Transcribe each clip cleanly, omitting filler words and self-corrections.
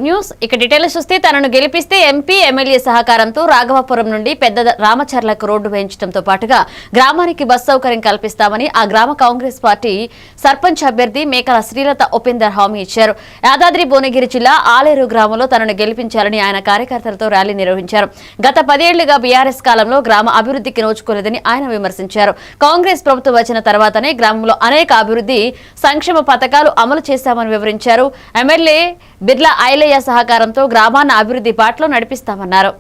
News ఇక details చూస్తే తనను గెలిపిస్తే ఎంపీ ఎమ్మెల్యే సహకారంతో రాఘవాపురం నుండి పెద్ద రామచర్లకు రోడ్డు వేయించడంతో పాటుగా గ్రామానికి బస్ సౌకర్యం కల్పిస్తామని ఆ గ్రామ కాంగ్రెస్ పార్టీ సర్పంచ్ అభ్యర్థి మేకల శ్రీలత ఉపేందర్ హామీ ఇచ్చారు. యాదాద్రి భువనగిరి జిల్లా ఆలేరు గ్రామంలో తనను గెలిపించాలని ఆయన కార్యకర్తలతో ర్యాలీ నిర్వహించారు. గత 10 ఏళ్లుగా బీఆర్ఎస్ కాలంలో గ్రామ అభివృద్ధికి నోచుకోలేదని ఆయన విమర్శించారు. కాంగ్రెస్ ప్రభుత్వం వచ్చిన తర్వాతనే గ్రామంలో అనేక అభివృద్ధి సంక్షేమ పథకాలు అమలు చేశామని వివరించారు. ఎమ్మెల్యే బిర్లా ఐలయ్య సహకారంతో గ్రామాన్ని అభివృద్ధి బాటలో నడిపిస్తామన్నారు.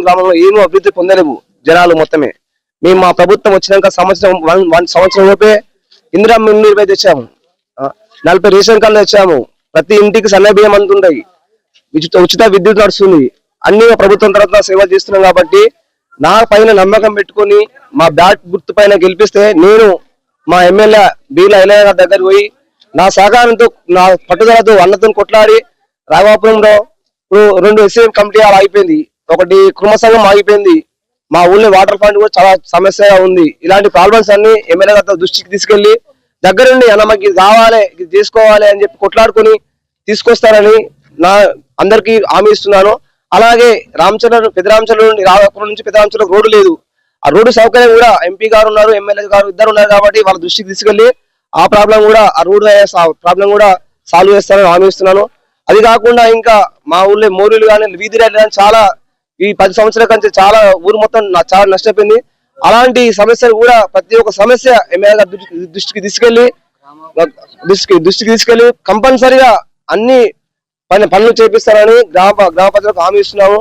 గ్రామంలో ఏమీ అభివృద్ధి పొందలేవు జనాలు మొత్తమే. మేము మా ప్రభుత్వం వచ్చినాక సంవత్సరం లోపే ఇందిరమ్మ ఇల్లు తెచ్చాము, 40 రేషన్ కార్డులు తెచ్చాము, ప్రతి ఇంటికి సన్న బియ్యం అందుతుంటాయి, ఉచిత విద్యుత్ నడుస్తుంది. అన్ని ప్రభుత్వం తరఫున సేవలు చేస్తున్నాం కాబట్టి నా పైన నమ్మకం పెట్టుకుని మా బ్యాట్ గుర్తు పైన గెలిపిస్తే నేను మా ఎమ్మెల్యే బిర్లా ఐలయ్య గారి దగ్గర పోయి నా సహకారంతో నా పట్టుదలతో అన్నతో కొట్లాడి రాఘవాపురంలో ఇప్పుడు 2 ఎస్ఏఎం కమిటీ ఆగిపోయింది, ఒకటి కుటుంబ సంఘం ఆగిపోయింది, మా ఊళ్ళో వాటర్ ఫండ్ కూడా చాలా సమస్యగా ఉంది. ఇలాంటి ప్రాబ్లమ్స్ అన్ని ఎమ్మెల్యే గారితో దృష్టికి తీసుకెళ్లి దగ్గరుండి అన్న మాకు ఇది కావాలి ఇది చేసుకోవాలి అని చెప్పి కొట్లాడుకొని తీసుకొస్తారని నా అందరికీ హామీ ఇస్తున్నాను. అలాగే పెద్ద రామచంద్ర నుండి రాఘవాపురం నుంచి పెద్ద రామచంద్ర రోడ్డు లేదు, ఆ రోడ్డు సౌకర్యం కూడా ఎంపీ గారు ఉన్నారు, ఎమ్మెల్యే గారు ఇద్దరు ఉన్నారు కాబట్టి వాళ్ళ దృష్టికి తీసుకెళ్లి ఆ ప్రాబ్లం కూడా ఆ రోడ్డు ప్రాబ్లం కూడా సాల్వ్ చేస్తానని హామీ ఇస్తున్నాను. అది కాకుండా ఇంకా మా ఊళ్ళో మోరీలు కానీ వీధి రైలు కానీ చాలా ఈ 10 సంవత్సరాల కంటే చాలా ఊరు మొత్తం చాలా నష్టపోయింది. అలాంటి సమస్యలు కూడా ప్రతి ఒక్క సమస్య ఎమ్మెల్యే గారి దృష్టికి తీసుకెళ్లి కంపల్సరిగా అన్ని పనులు చేపిస్తారని గ్రామ ప్రజలకు హామీ ఇస్తున్నాము.